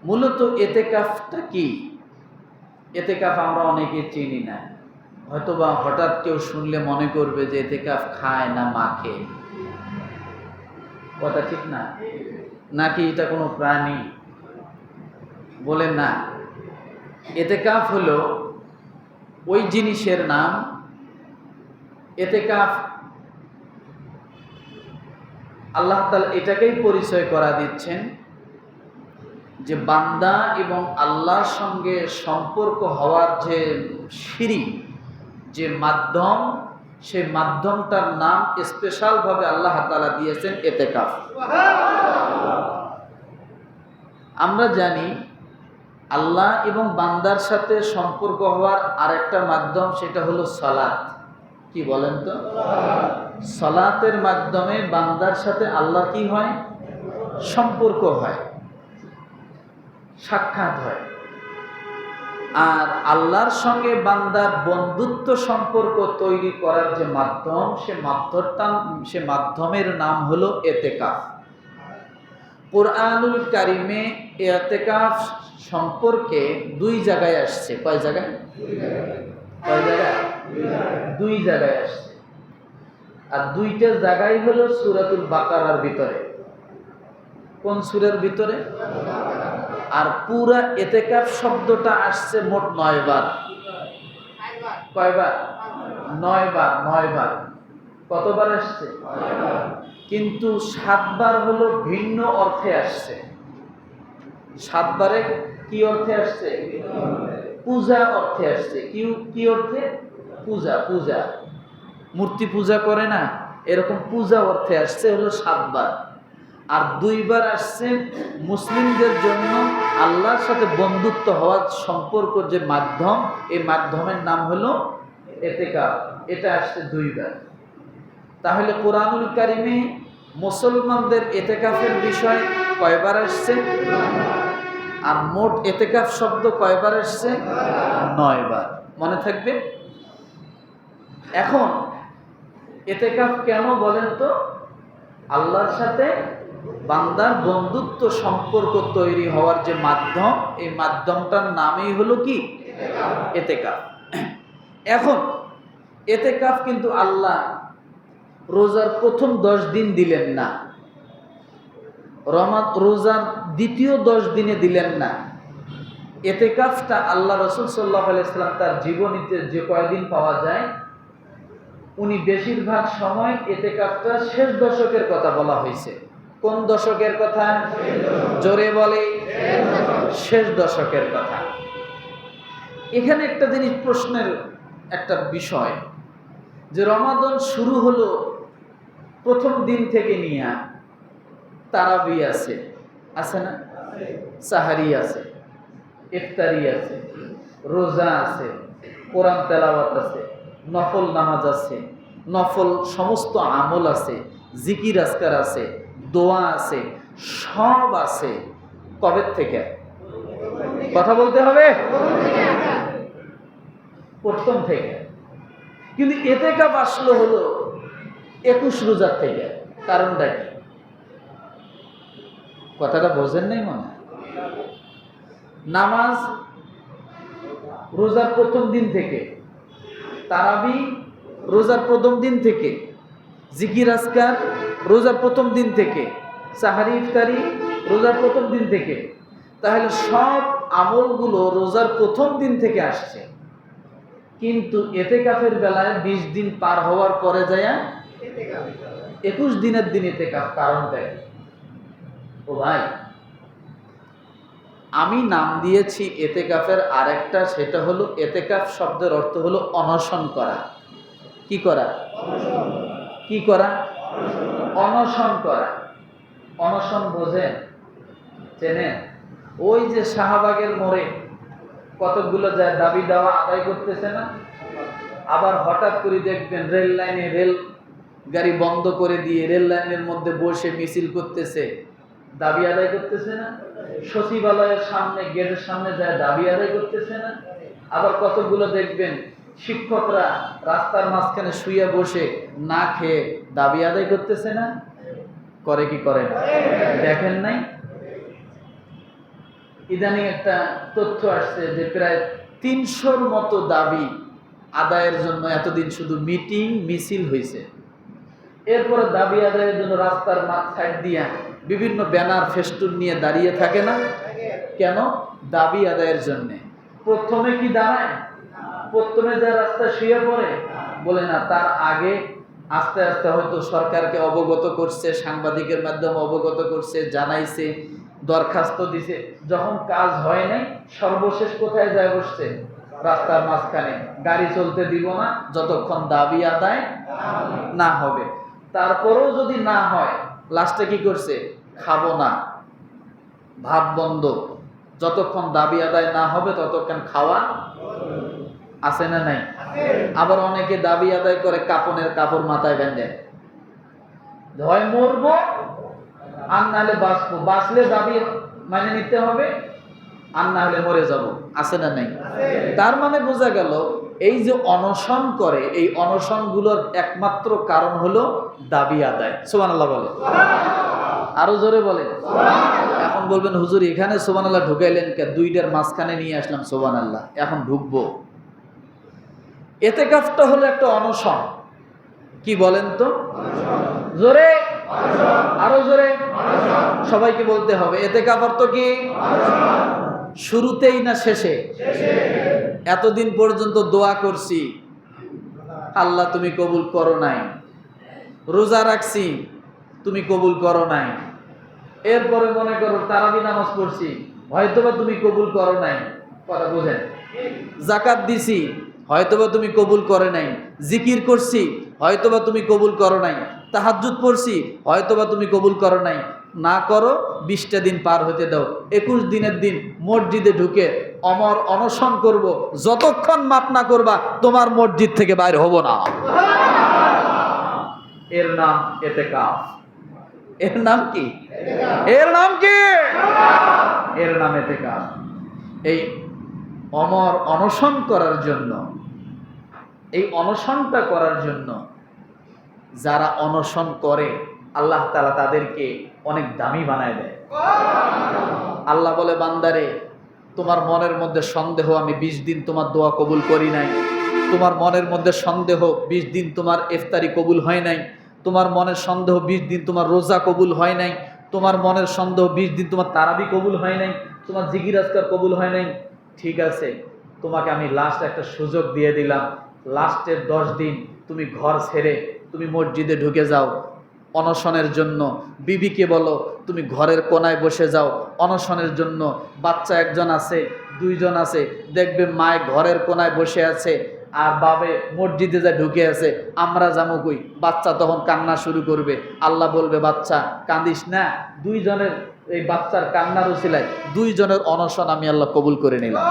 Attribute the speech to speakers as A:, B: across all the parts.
A: মূলত এতেকাফটা কি? এতেকাফ আমরা অনেকে চিনি না, হয়তোবা হঠাৎ কেউ শুনলে মনে করবে যে এতেকাফ খায় না মাখে। কথা ঠিক না? নাকি এটা কোনো প্রাণী? বলেন না। এতেকাফ হলো ওই জিনিসের নাম। এতেকাফ আল্লাহ তাআলা এটাকেই পরিচয় করা দিচ্ছেন যে বান্দা এবং আল্লাহর সঙ্গে সম্পর্ক হওয়ার যে সিঁড়ি, যে মাধ্যম, সেই মাধ্যমটার নাম স্পেশালভাবে আল্লাহ তাআলা দিয়েছেন এতেকাফ। আমরা জানি আল্লাহ এবং বান্দার সাথে সম্পর্ক হওয়ার আরেকটা মাধ্যম, সেটা হলো সালাত। কি বলেন তো? সালাতের মাধ্যমে বান্দার সাথে আল্লাহ কি হয়? সম্পর্ক হয়, সাক্ষাৎ হয়। আর আল্লাহর সঙ্গে বান্দার বন্ধুত্ব সম্পর্ক তৈরি করার যে মাধ্যম, সে মাধ্যমের নাম হলো এতেকাফ। কুরআনুল কারিমে এতেকাফ সম্পর্কে দুই জায়গায় আসছে। কয় জায়গায়? দুই জায়গায় আসছে। আর দুইটা জায়গায় হলো সূরাতুল বাকারার ভিতরে। কোন সূরার ভিতরে? আর পুরা এতেকাফ শব্দটা আসছে মোট 9 বার। কয়বার? 9 বার। 9 বার। কতবার আসছে? 9 বার। কিন্তু 7 বার হলো ভিন্ন অর্থে আসছে। 7 বারে কি অর্থে আসছে? পূজা অর্থে আসছে। কি অর্থে? পূজা। পূজা, মূর্তি পূজা করে না, এরকম পূজা অর্থে আসছে হলো 7 বার। আর 2 বার আসছে মুসলিমদের জন্য আল্লাহর সাথে বন্ধুত্ব হওয়ার সম্পর্ক যে মাধ্যম, এই মাধ্যমের নাম হলো এতেকাফ। এটা আসছে 2 বার। তাহলে কুরআনুল কারিমে মুসলমানদের এতেকাফের বিষয় কয়বার আসছে? আর মোট এতেকাফ শব্দ কয়বার আসছে? 9 বার। মনে থাকবে। এখন এতেকাফ কেন বলেন তো? আল্লাহর সাথে বান্দার বন্ধুত্ব সম্পর্ক তৈরি হওয়ার যে মাধ্যম, এই মাধ্যমটার নামই হলো কি? এতেকাফ। এখন এতেকাফ কিন্তু আল্লাহ রোজার প্রথম 10 দিন দিলেন না, রোজার দ্বিতীয় 10 দিনে দিলেন না। এতেকাফটা আল্লাহ রাসূল সাল্লাল্লাহু আলাইহি ওয়াসাল্লাম তার জীবনীতে যে কয়দিন পাওয়া যায়, উনি বেশিরভাগ সময় এতেকাফটা শেষ দশকের কথা বলা হয়েছে। কোন দশকের কথা? জোরে বলে। শেষ দশকের কথা। এখানে একটা জিনিস প্রশ্নের একটা বিষয়, যে রমাদান শুরু হলো প্রথম দিন থেকে নিয়ে তারাবি আছে না? সাহারি আছে, ইফতারি আছে, রোজা আছে, কোরআন তেলাওয়াত আছে, নফল নামাজ আছে, নফল সমস্ত আমল আছে, জিকির আজকার আছে, দোয়া আছে, সব আছে। কবে থেকে? কথা বলতে হবে। প্রথম থেকে। কিন্তু এতেকাফ আসলো হলো 21 রোজার থেকে। কারণটা কি? কথাটা বোঝেন নাই মনে? নামাজ রোজার প্রথম দিন থেকে, তারাবি রোজার প্রথম দিন থেকে, জিকির আজকার রোজার প্রথম দিন থেকে, সাহারি ইফতারি রোজার প্রথম দিন থেকে। তাহলে সব আমলগুলো রোজার প্রথম দিন থেকে আসছে। কিন্তু এতেকাফের বেলায় 20 দিন পার হওয়ার পরে যায় 21 দিনের দিন এতেকাফ। কারণটা কি? ও ভাই, আমি নাম দিয়েছি এতেকাফের আরেকটা, সেটা হলো এতেকাফ শব্দের অর্থ হলো অনশন করা। কি করা? কি করা? অনশন করা। অনশন বোঝেন? চেনেন? ওই যে শাহবাগের মোড়ে কতগুলো যায় দাবি দেওয়া আদায় করতেছে না? আবার হঠাৎ করে দেখবেন রেল লাইনে রেল গাড়ি বন্ধ করে দিয়ে রেল লাইনের মধ্যে বসে মিছিল করতেছে, দাবি আদায় করতেছে না? সচিবালয়ের সামনে, গেটের সামনে যায় দাবি আদায় করতেছে না? আবার কতগুলো দেখবেন শিক্ষকরা রাস্তার মাঝখানে শুয়ে বসে না খেয়ে দাবি আদায় করতেছে না? করে কি করে না? দেখেন নাই? ইদানিং একটা তথ্য আসছে যে প্রায় 300-র মতো দাবি আদায়ের জন্য এতদিন শুধু মিটিং মিছিল হয়েছে। এরপরে দাবি আদায়ের জন্য রাস্তার সাইড দিয়া বিভিন্ন ব্যানার ফেস্টুন নিয়ে দাঁড়িয়ে থাকে না কেন? দাবি আদায়ের জন্য। প্রথমে কি দাঁড়ায়? প্রথমে যা রাস্তা শুয়ে পড়ে বলে না, তার আগে আস্তে আস্তে হয়তো সরকারকে অবগত করছে, সাংবাদিকের মাধ্যমে অবগত করছে, জানাইছে, দরখাস্ত দিছে। যখন কাজ হয় নাই, সর্বশেষ কোথায় যায় বসছে? রাস্তার মাঝখানে। গাড়ি চলতে দিব না যতক্ষণ দাবি আদায় না হবে। তারপরেও যদি না হয়, লাস্টে কি করছে? খাবো না, ভাত বন্ধ, যতক্ষণ দাবি আদায় না হবে ততক্ষণ খাওয়া আছে না নাই? আবার অনেকে দাবি আদায় করে কাপনের কাপড় মাথায় বেঁধে, হয় মরবো আর না হলে বাঁচবো, বাঁচলে দাবি মানে নিতে হবে আর না হলে মরে যাব, আছে না নাই? তার মানে বোঝা গেল এই যে অনশন করে, এই অনশনগুলোর একমাত্র কারণ হলো দাবি আদায়। সুবহানাল্লাহ বলে, আরো জোরে বলে। এখন বলবেন হুজুর এখানে সুবহানাল্লাহ ঢুকাইলেন কে? দুইটার মাঝখানে নিয়ে আসলাম সুবহানাল্লাহ, এখন ঢুকবো। ইতিকাফটা হলো একটা অনশন। কি বলেন তো? জোরে, আরো জোরে সবাইকে বলতে হবে। ইতিকাফ অর্থ কি? শুরুতেই না শেষে? এতদিন পর্যন্ত দোয়া করছি, আল্লাহ তুমি কবুল করো নাই। রোজা রাখছি, তুমি কবুল করো নাই। এরপরে মনে করো তারাবি নামাজ পড়ছি, হয়তোবা তুমি কবুল করো নাই। কথা বুঝেন? যাকাত দিছি, হয়তোবা তুমি কবুল করে নাই। জিকির করছি, হয়তোবা তুমি কবুল করো নাই। তাহাজ্জুদ পড়ছি, হয়তোবা তুমি কবুল করো নাই। না করো, 20টা দিন পার হতে দাও। 21 দিনের দিন মসজিদে ঢুকে অমর অনশন করব, যতক্ষণ মাপ না করবা তোমার মসজিদ থেকে বাইরে হব না। এর নাম ইতিকাফ। এর নাম কি? এর নাম কি? এর নাম ইতিকাফ। এই অমর অনশন করার জন্য, এই অনশনটা করার জন্য যারা অনশন করে আল্লাহ তাআলা তাদেরকে অনেক দামি বানায় দেয়। আল্লাহ বলে, বান্দারে তোমার মনের মধ্যে সন্দেহ, আমি 20 দিন তোমার দোয়া কবুল করি নাই। তোমার মনের মধ্যে সন্দেহ, 20 দিন তোমার ইফতারি কবুল হয় নাই। তোমার মনের সন্দেহ, 20 দিন তোমার রোজা কবুল হয় নাই। তোমার মনের সন্দেহ, 20 দিন তোমার তারাবি কবুল হয় নাই, তোমার জিকির আজকার কবুল হয় নাই। ঠিক আছে, তোমাকে আমি লাস্ট একটা সুযোগ দিয়ে দিলাম। লাস্টের 10 দিন তুমি ঘর ছেড়ে তুমি মসজিদে ঢুকে যাও অনশনের জন্য। বিবিকে বলো তুমি ঘরের কোনায় বসে যাও অনশনের জন্য। বাচ্চা একজন আছে, 2 জন আছে, দেখবে মায় ঘরের কোনায় বসে আছে আর বাবে মসজিদে যা ঢুকে আছে। আমরা যাবো কই? বাচ্চা তখন কান্না শুরু করবে। আল্লাহ বলবে, বাচ্চা কাঁদিস না। 2 জনের এই বাচ্চার কান্নার উসিলায় 2 জনের অনশন আমি আল্লাহ কবুল করে নিলাম।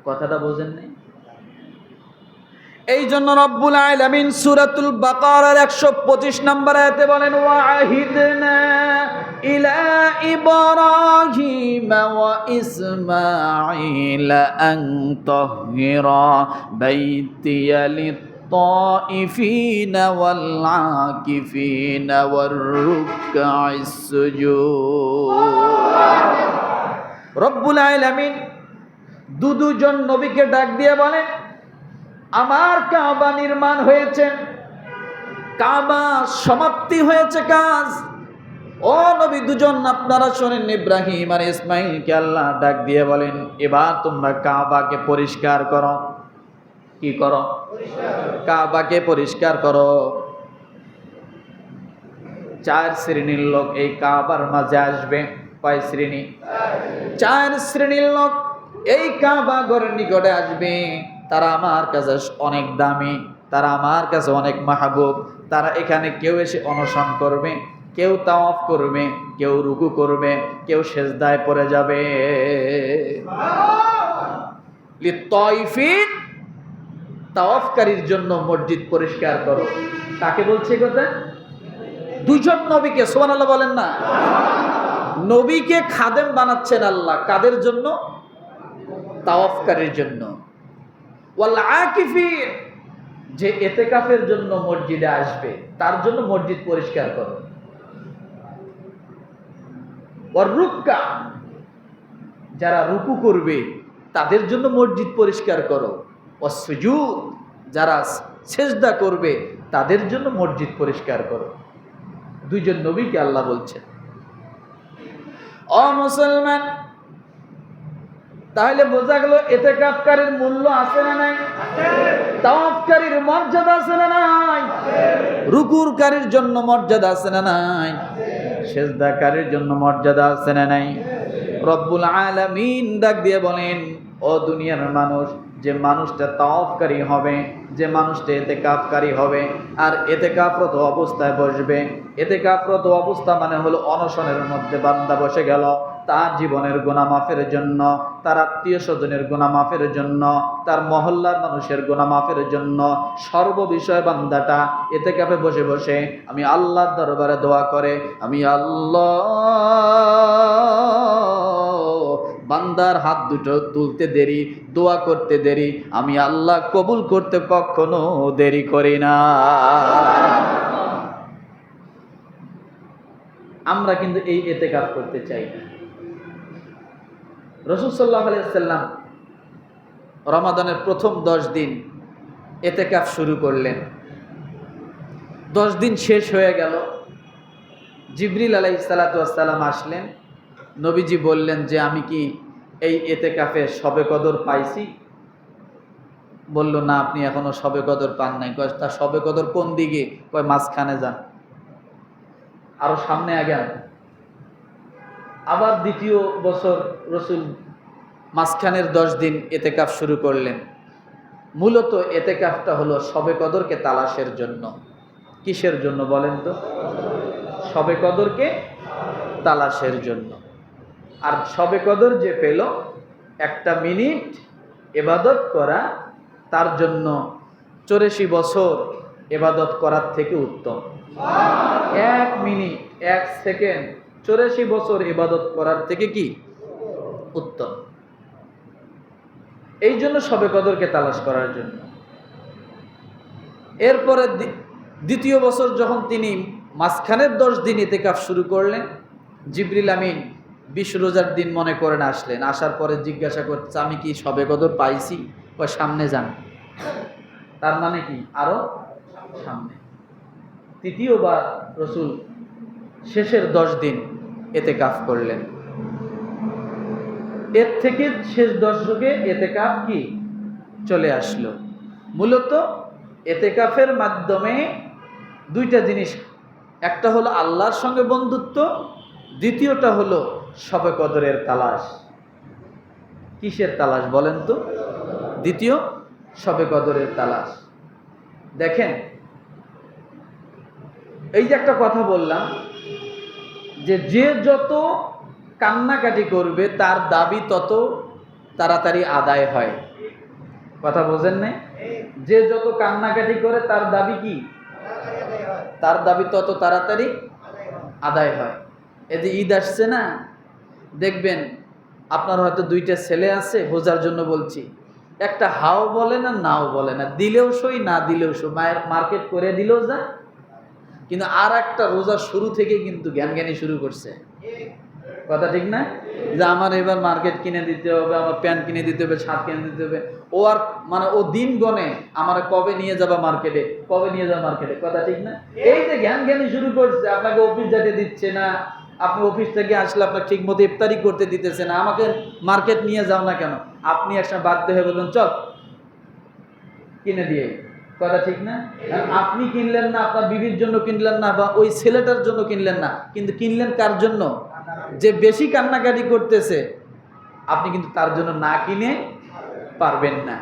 A: কথাটা বোঝেন নাই? এই জন্য রব্বুল আলামিন সূরাতুল বাকারার 125 নম্বর আয়াতে বলেন, ওয়াহিদনা ইলা ইব্রাহিম ওয়া ইসমাঈল আন তাহহিরা বাইতিয়া লিত-তাইফিনা ওয়াল আকিফিনা ওয়ার রুকআইস সুজুদ। রব্বুল আলামিন দুজন নবীকে ডাক দিয়ে বলেন, আমার কাবা নির্মাণ হয়েছে, কাবা সমাপ্তি হয়েছে কাজ। ও নবী 2 জন আপনারা শোনেন, ইব্রাহিম আর ইসমাইলকে আল্লাহ ডাক দিয়ে বলেন, এবার তোমরা কাবাকে পরিষ্কার করো। কি করো? কাবাকে পরিষ্কার করো। 4 শ্রেণীর লোক এই কাবার মাঝে আসবে। কয় শ্রেণী? 4 শ্রেণীর লোক এই কাবা ঘরের নিকটে আসবে। তারা আমার কাছে অনেক দামি, তারা আমার কাছে অনেক মাহবুব। তারা এখানে কেউ এসে অনশন করবে, কেউ তাওয়াফ করবে, কেউ রুকু করবে, কেউ সেজদায় পড়ে যাবে। লিত-তাইফিন, তাওয়াফকারীর জন্য মসজিদ পরিষ্কার করো। কাকে বলছে কথা? 2 জন নবীকে। সুবহানাল্লাহ বলেন না? নবীকে খাদেম বানাচ্ছেন আল্লাহ। কাদের জন্য? তাওয়াফকারীর জন্য। ওয়াল আকিফিন, যে ইতিকাফের জন্য মসজিদে আসবে তার জন্য মসজিদ পরিষ্কার করো। ওয়ার রুকআ, যারা রুকু করবে তাদের জন্য মসজিদ পরিষ্কার করো, ওয়াসজুদ যারা সেজদা করবে তাদের জন্য মসজিদ পরিষ্কার করো। দুইজন নবীকে আল্লাহ বলছেন। ও মুসলমান, তাহলে বোঝা গেল ইতিকাফকারীর মূল্য আছে না নাই? তাওয়াফকারীর মর্যাদা আছে না নাই? রুকুরকারীর জন্য মর্যাদা আছে না নাই? সেজদাকারীর জন্য মর্যাদা আছে না নাই? রব্বুল আলামিন ডাক দিয়ে বলেন, ও দুনিয়ার মানুষ, যে মানুষটা তাওয়াফকারী হবে, যে মানুষটা ইতিকাফকারী হবে আর ইতিকাফরত অবস্থায় বসবে, ইতিকাফরত অবস্থা মানে হলো অনশনের মধ্যে বান্দা বসে গেল, তার জীবনের গুনাহ মাফের জন্য, তার আত্মীয় স্বজনের গুনাহ মাফের জন্য, তার মহল্লার মানুষের গুনাহ মাফের জন্য সর্ববিষয় বান্দাটা ইতিকাফে বসে বসে আমি আল্লাহর দরবারে দোয়া করে, আমি আল্লাহ বান্দার হাত দুটো তুলতে দেরি, দোয়া করতে দেরি, আমি আল্লাহ কবুল করতে কখনো দেরি করি না। আমরা কিন্তু এই ইতিকাফ করতে চাই না। রাসূল সাল্লাল্লাহু আলাইহি ওয়াসাল্লাম রমাদানের প্রথম 10 দিন ইতিকাফ শুরু করলেন। 10 দিন শেষ হয়ে গেল, জিবরিল আলাইহিস সালাতু ওয়াস সালাম আসলেন। নবীজি বললেন যে আমি কি এই ইতিকাফে শবে কদর পাইছি? বলল না, আপনি এখনো শবে কদর পান নাই। কয় তা শবে কদর কোন দিকে? কয় মাঝখানে যান, আরো সামনে আগে। আবার দ্বিতীয় বছর রসুল মাঝখানের 10 দিন ইতিকাফ শুরু করলেন। মূলত ইতিকাফটা হলো শবে কদরকে তালাশের জন্য। কিসের জন্য বলেন তো? শবে কদরকে তালাশের জন্য। আর শবে কদর যে পেল, 1 মিনিট ইবাদত করা তার জন্য 84 বছর ইবাদত করার থেকে উত্তম। 1 মিনিট 1 সেকেন্ড 84 বছর ইবাদত করার থেকে কি উত্তম। এই জন্য শবে কদরকে তালাশ করার জন্য। এরপরে দ্বিতীয় বছর যখন তিনি মাঝখানের 10 দিন ইতিকাফ শুরু করলেন, জিবরিল আমিন 20 রোজার দিন মনে করেন আসলেন। আসার পরে জিজ্ঞাসা করছে আমি কি শবে কদর পাইছি? ওই সামনে যান। তার মানে কি আরো সামনে। তৃতীয়বার রসুল শেষের 10 দিন ইতিকাফ করলেন। এর থেকে শেষ দশকে ইতিকাফ কি চলে আসলো। মূলত ইতিকাফের মাধ্যমে 2টা জিনিস, একটা হলো আল্লাহর সঙ্গে বন্ধুত্ব, দ্বিতীয়টা হলো শবে কদরের তালাশ। কিসের তালাশ বলেন তো? দ্বিতীয় শবে কদরের তালাশ। দেখেন, এই যে একটা কথা বললাম যে যে যত কান্নাকাটি করবে তার দাবি তত তাড়াতাড়ি আদায় হয়। কথা বোঝেন নাই? যে যত কান্নাকাটি করে তার দাবি কি? তার দাবি তত তাড়াতাড়ি আদায় হয়। এই যে ঈদ আসছে না, দেখবেন আপনার হয়তো 2টা ছেলে আছে, বোঝার জন্য বলছি, একটা হাও বলে না নাও বলে না, দিলেও সই না দিলেও সই, মায়ের মার্কেট করে দিলেও যা। কিন্তু আর একটা রোজা শুরু থেকে কিন্তু জ্ঞানী শুরু করছে। কথা ঠিক না? যে আমার এবার মার্কেট কিনে দিতে হবে, আমার প্যান্ট কিনে দিতে হবে, শার্ট কিনে দিতে হবে। ও আর মানে ও দিন গনে আমার কবে নিয়ে যাবা মার্কেটে, কবে নিয়ে যাবা মার্কেটে। কথা ঠিক না? এই যে জ্ঞানী শুরু করছে, আপনাকে অফিস যেতে দিচ্ছে না, আপনি অফিস থেকে আসলে আপনাকে ঠিক মতো ইফতারি করতে দিতেছে না, আমাকে মার্কেট নিয়ে যাও না কেন? আপনি একসময় বাধ্য হয়ে বলবেন চল কিনে দিয়ে। কথা ঠিক না? আপনি কিনলেন না, আপনার বিবির জন্য কিনলেন না, বা ওই ছেলেটার জন্য কিনলেন না, কিন্তু কিনলেন কার জন্য? যে বেশি কান্নাকাটি করতেছে। আপনি কিন্তু তার জন্য না কিনে পারবেন না।